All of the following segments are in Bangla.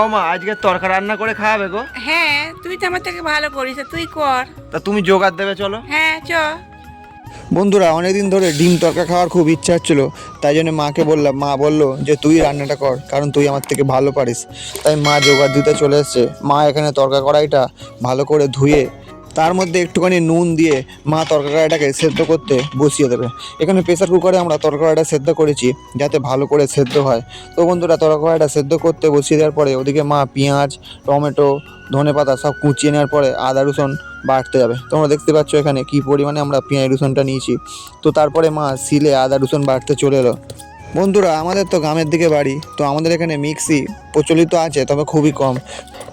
ওমা আজকে তরকা রান্না করে খাওয়াবে গো? হ্যাঁ, তুই তো আমার থেকে ভালো করিস, তুই কর। তা তুমি জোগাড় দেবে, চলো। হ্যাঁ চ। বন্ধুরা অনেকদিন ধরে ডিম তরকা খাওয়ার খুব ইচ্ছা হচ্ছিলো, তাই জন্য মাকে বললাম। মা বললো যে তুই রান্নাটা কর, কারণ তুই আমার থেকে ভালো পারিস। তাই মা জোগাড় দিতে চলে এসছে। মা এখানে তরকা কড়াইটা ভালো করে ধুয়ে তার মধ্যে একটুখানি নুন দিয়ে মা তরকা কড়াইটাকে সেদ্ধ করতে বসিয়ে দেবে। এখানে প্রেসার কুকারে আমরা তরকা কড়াইটা সেদ্ধ করেছি যাতে ভালো করে সেদ্ধ হয়। তো বন্ধুরা তরকা কড়াইটা সেদ্ধ করতে বসিয়ে দেওয়ার পরে ওদিকে মা পেঁয়াজ, টমেটো, ধনেপাতা সব কুচিয়ে নেওয়ার পরে আদা রসুন বাটতে যাবে। তোমরা দেখতে পাচ্ছ এখানে কি পরিমাণে আমরা পেঁয়াজ রসুনটা নিয়েছি। তো তারপরে মা শিলে আদা রসুন বাটতে চলে এলো। বন্ধুরা আমাদের তো গ্রামের দিকে বাড়ি, তো আমাদের এখানে মিক্সি প্রচলিত আছে, তবে খুবই কম।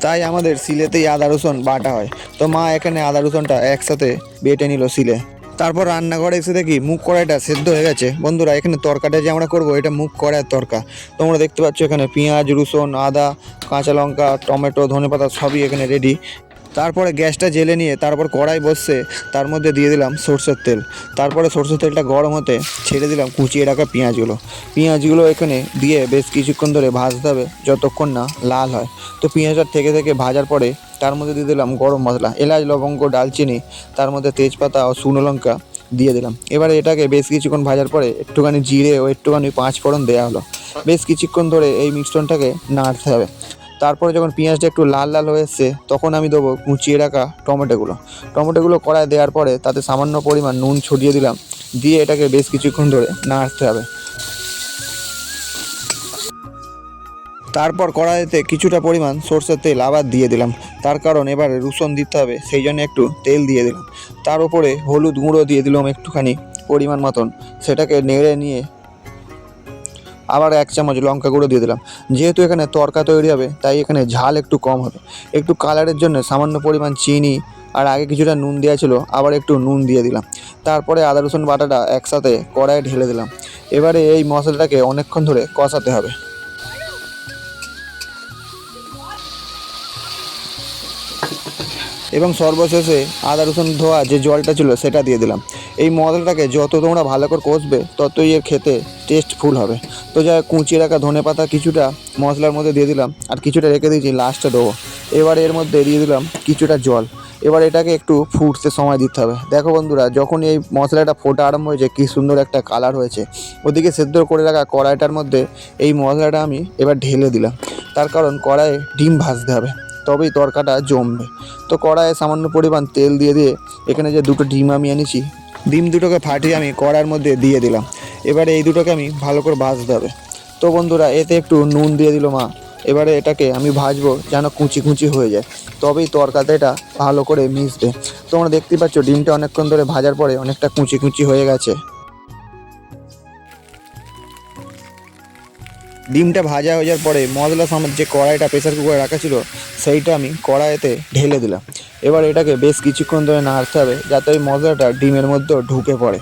তাই আমাদের শিলেতেই আদা রসুন বাটা হয়। তো মা এখানে আদা রসুনটা একসাথে বেটে নিল শিলে। তারপর রান্নাঘরে এসে দেখি মুগ কড়াইটা সেদ্ধ হয়ে গেছে। বন্ধুরা এখানে তরকাটা যে আমরা করবো এটা মুগ কড়াইয়ের তরকা। তোমরা দেখতে পাচ্ছ এখানে পেঁয়াজ, রসুন, আদা, কাঁচা লঙ্কা, টমেটো, ধনেপাতা সবই এখানে রেডি। তারপরে গ্যাসটা জেলে নিয়ে তারপর কড়াই বসছে, তার মধ্যে দিয়ে দিলাম সরষের তেল। তারপরে সরষের তেলটা গরম হতে ছেড়ে দিলাম কুচিয়ে রাখা পেঁয়াজগুলো এখানে দিয়ে বেশ কিছুক্ষণ ধরে ভাজতে হবে যতক্ষণ না লাল হয়। তো পেঁয়াজটা থেকে থেকে ভাজার পরে তার মধ্যে দিয়ে দিলাম গরম মশলা, এলাচ, লবঙ্গ, দালচিনি, তার মধ্যে তেজপাতা ও শুকনো লঙ্কা দিয়ে দিলাম। এবারে এটাকে বেশ কিছুক্ষণ ভাজার পরে একটুখানি জিরে ও একটুখানি পাঁচ ফোড়ন দেওয়া হলো। বেশ কিছুক্ষণ ধরে এই মিশ্রণটাকে নাড়তে হবে। তারপরে যখন পেঁয়াজটা একটু লাল লাল হয়ে এসছে তখন আমি দেবো কুচিয়ে রাখা টমেটোগুলো কড়ায় দেওয়ার পরে তাতে সামান্য পরিমাণ নুন ছড়িয়ে দিলাম, দিয়ে এটাকে বেশ কিছুক্ষণ ধরে নাড়তে হবে। তারপর কড়াইতে কিছুটা পরিমাণ সরষের তেল আবার দিয়ে দিলাম, তার কারণ এবার রসুন দিতে হবে, সেই জন্য একটু তেল দিয়ে দিলাম। তার উপরে হলুদ গুঁড়ো দিয়ে দিলাম একটুখানি পরিমাণ মতন, সেটাকে নেড়ে নিয়ে আবার 1 চামচ লঙ্কা গুঁড়ো দিয়ে দিলাম। যেহেতু এখানে তরকা তৈরি হবে তাই এখানে ঝাল একটু কম হবে। একটু কালারের জন্য সামান্য পরিমাণ চিনি আর আগে কিছুটা নুন দেওয়া ছিল, আবার একটু নুন দিয়ে দিলাম। তারপরে আদা রসুন বাটাটা একসাথে কড়াইয়ে ঢেলে দিলাম। এবারে এই মশলাটাকে অনেকক্ষণ ধরে কষাতে হবে। এবং সর্বশেষে আদা রসুন ধোয়া যে জলটা ছিল সেটা দিয়ে দিলাম। এই মশলাটাকে যত তোমরা ভালো করে কষবে ততই এর খেতে টেস্টফুল হবে। তো যা কুচিয়ে রাখা ধনেপাতা কিছুটা মশলার মধ্যে দিয়ে দিলাম, আর কিছুটা রেখে দিয়েছি লাস্টে দেবো। এবার এর মধ্যে দিয়ে দিলাম কিছুটা জল। এবার এটাকে একটু ফুটতে সময় দিতে হবে। দেখো বন্ধুরা যখন এই মশলাটা ফোটা আরম্ভ হয়েছে কী সুন্দর একটা কালার হয়েছে। ওদিকে সেদ্ধ করে রাখা কড়াইটার মধ্যে এই মশলাটা আমি এবার ঢেলে দিলাম, তার কারণ কড়াইয়ে ডিম ভাজতে হবে, তবেই তরকাটা জমবে। তো কড়াইয়ে সামান্য পরিমাণ তেল দিয়ে এখানে যে দুটো ডিম আমি এনেছি, ডিম দুটোকে ফাটিয়ে আমি কড়াইয়ের মধ্যে দিয়ে দিলাম। এবারে এই দুটোকে আমি ভালো করে ভাজতে হবে। তো বন্ধুরা এতে একটু নুন দিয়ে দিল মা। এবারে এটাকে আমি ভাজবো যেন কুচি কুচি হয়ে যায়, তবেই তরকাতে এটা ভালো করে মিশবে। তোমরা দেখতেই পাচ্ছ ডিমটা অনেকক্ষণ ধরে ভাজার পরে অনেকটা কুচি কুচি হয়ে গেছে। ডিমটা ভাজা হয়ে যাওয়ার পরে মশলা সমেত যে কড়াইটা প্রেসার কুকারে রাখা ছিল সেইটা আমি কড়াইতে ঢেলে দিলাম। এবার এটাকে বেশ কিছুক্ষণ ধরে নাড়তে হবে যাতে ওই মশলাটা ডিমের মধ্যে ঢুকে পড়ে।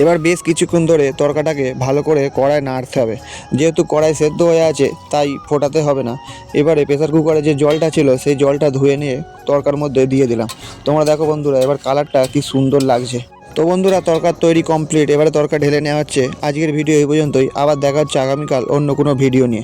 এবার বেশ কিছুক্ষণ ধরে তরকাটাকে ভালো করে কড়াই নাড়তে হবে। যেহেতু কড়াই সেদ্ধ হয়ে আছে তাই ফোটাতে হবে না। এবারে প্রেসার কুকারে যে জলটা ছিল সেই জলটা ধুয়ে নিয়ে তরকার মধ্যে দিয়ে দিলাম। তোমরা দেখো বন্ধুরা এবার কালারটা কি সুন্দর লাগছে। তো বন্ধুরা তরকার তৈরি কমপ্লিট। এবারে তরকা ঢেলে নেওয়া হচ্ছে। আজকের ভিডিও এই পর্যন্তই। আবার দেখা হচ্ছে আগামীকাল অন্য কোনো ভিডিও নিয়ে।